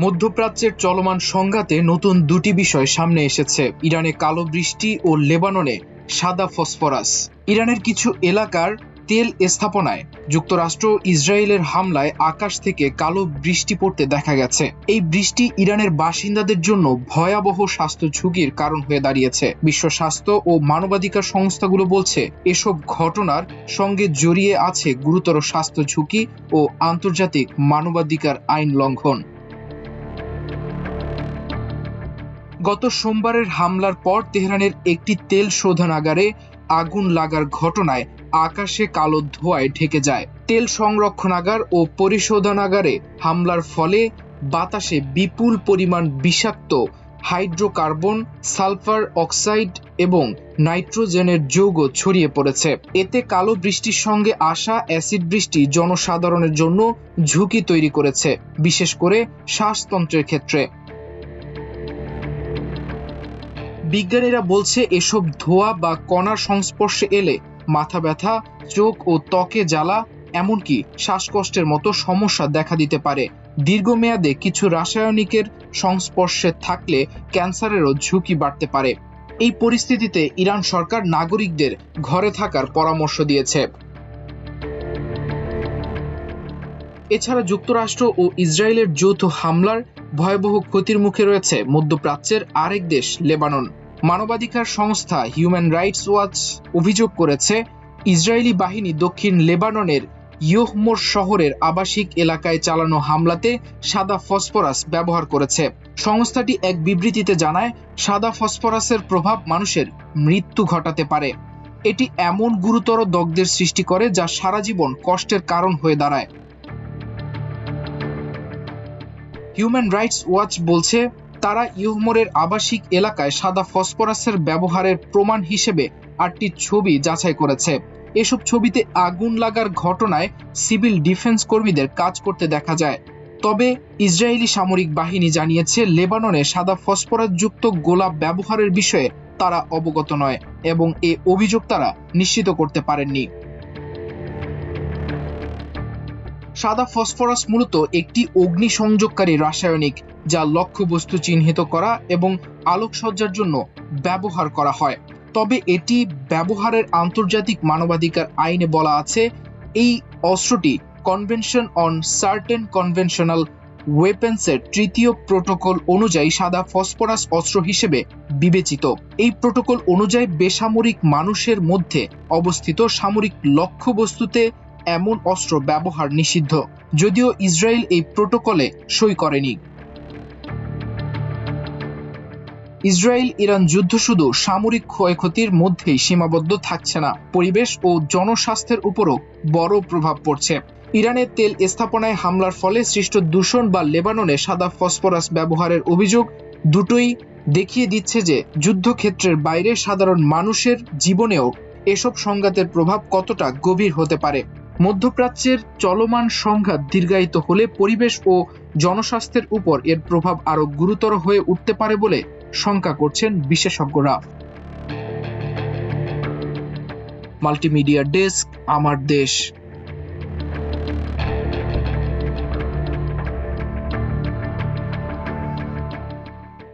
মধ্যপ্রাচ্যের চলমান সংঘাতে নতুন দুটি বিষয় সামনে এসেছে। ইরানে কালো বৃষ্টি ও লেবাননে সাদা ফসফরাস। ইরানের কিছু এলাকার তেল স্থাপনায় যুক্তরাষ্ট্র ইসরায়েলের হামলায় আকাশ থেকে কালো বৃষ্টি পড়তে দেখা গেছে। এই বৃষ্টি ইরানের বাসিন্দাদের জন্য ভয়াবহ স্বাস্থ্য ঝুঁকির কারণ হয়ে দাঁড়িয়েছে। বিশ্ব স্বাস্থ্য ও মানবাধিকার সংস্থাগুলো বলছে, এসব ঘটনার সঙ্গে জড়িয়ে আছে গুরুতর স্বাস্থ্য ঝুঁকি ও আন্তর্জাতিক মানবাধিকার আইন লঙ্ঘন। গত সোমবারের হামলার পর তেহরানের একটি তেল শোধনাগারে আগুন লাগার ঘটনায় আকাশে কালো ধোঁয়ায় ঢেকে যায়। তেল সংরক্ষণাগার ও পরিশোধনাগারে হামলার ফলে বাতাসে বিপুল পরিমাণ বিষাক্ত হাইড্রোকার্বন, সালফার অক্সাইড এবং নাইট্রোজেনের যৌগ ছড়িয়ে পড়েছে। এতে কালো বৃষ্টির সঙ্গে আসা অ্যাসিড বৃষ্টি জনসাধারণের জন্য ঝুঁকি তৈরি করেছে, বিশেষ করে শ্বাসতন্ত্রের ক্ষেত্রে। বিজ্ঞানীরা বলছে, এসব ধোঁয়া বা কণার সংস্পর্শে এলে মাথা ব্যথা, চোখ ও ত্বকে জ্বালা, এমনকি শ্বাসকষ্টের মতো সমস্যা দেখা দিতে পারে। দীর্ঘমেয়াদে কিছু রাসায়নিকের সংস্পর্শে থাকলে ক্যান্সারেরও ঝুঁকি বাড়তে পারে। এই পরিস্থিতিতে ইরান সরকার নাগরিকদের ঘরে থাকার পরামর্শ দিয়েছে। এছাড়া যুক্তরাষ্ট্র ও ইসরায়েলের যৌথ হামলার ভয়াবহ ক্ষতির মুখে রয়েছে মধ্যপ্রাচ্যের আরেক দেশ লেবানন। মানবাধিকার সংস্থা হিউম্যান রাইটস ওয়াচ অভিযোগ করেছে, ইসরায়েলি বাহিনী দক্ষিণ লেবাননের ইয়হমোর শহরের আবাসিক এলাকায় চালানো হামলাতে সাদা ফসফরাস ব্যবহার করেছে। সংস্থাটি এক বিবৃতিতে জানায়, সাদা ফসফরাসের প্রভাব মানুষের মৃত্যু ঘটাতে পারে। এটি এমন গুরুতর দগ্ধের সৃষ্টি করে যা সারা জীবন কষ্টের কারণ হয়ে দাঁড়ায়। হিউম্যান রাইটস ওয়াচ বলছে, তারা ইয়হমোরের আবাসিক এলাকায় সাদা ফসফরাসের ব্যবহারের প্রমাণ হিসেবে 8টি ছবি যাচাই করেছে। এসব ছবিতে আগুন লাগার ঘটনায় সিভিল ডিফেন্স কর্মীদের কাজ করতে দেখা যায়। তবে ইসরায়েলি সামরিক বাহিনী জানিয়েছে, লেবাননে সাদা ফসফরাসযুক্ত গোলা ব্যবহারের বিষয়ে তারা অবগত নয় এবং এ অভিযোগ তারা নিশ্চিত করতে পারেননি। সাদা ফসফরাস মূলত একটি অগ্নিসংযোগকারী রাসায়নিক, যা লক্ষ্যবস্তু চিহ্নিত করা এবং আলোকসজ্জার জন্য ব্যবহার করা হয়। তবে এটি ব্যবহারের আন্তর্জাতিক মানবাধিকার আইনে বলা আছে, এই অস্ত্রটি কনভেনশন অন সার্টেন কনভেনশনাল ওয়েপেন্সের 3য় প্রোটোকল অনুযায়ী সাদা ফসফরাস অস্ত্র হিসেবে বিবেচিত। এই প্রোটোকল অনুযায়ী বেসামরিক মানুষের মধ্যে অবস্থিত সামরিক লক্ষ্যবস্তুতে এমন অস্ত্র ব্যবহার নিষিদ্ধ, যদিও ইসরায়েল এই প্রোটোকলে সই করেনি। ইসরায়েল ইরান যুদ্ধ শুধু সামরিক ক্ষয়ক্ষতির মধ্যেই সীমাবদ্ধ থাকছে না, পরিবেশ ও জনস্বাস্থ্যের উপরও বড় প্রভাব পড়ছে। ইরানের তেল স্থাপনায় হামলার ফলে সৃষ্ট দূষণ বা লেবাননে সাদা ফসফরাস ব্যবহারের অভিযোগ দুটোই দেখিয়ে দিচ্ছে যে যুদ্ধক্ষেত্রের বাইরে সাধারণ মানুষের জীবনেও এসব সংঘাতের প্রভাব কতটা গভীর হতে পারে। মধ্যপ্রাচ্যের চলমান সংঘাত দীর্ঘায়িত হলে পরিবেশ ও জনস্বাস্থ্যের উপর এর প্রভাব আরো গুরুতর হয়ে উঠতে পারে বলে শঙ্কা করছেন বিশেষজ্ঞরা। মাল্টিমিডিয়া ডেস্ক, আমার দেশ।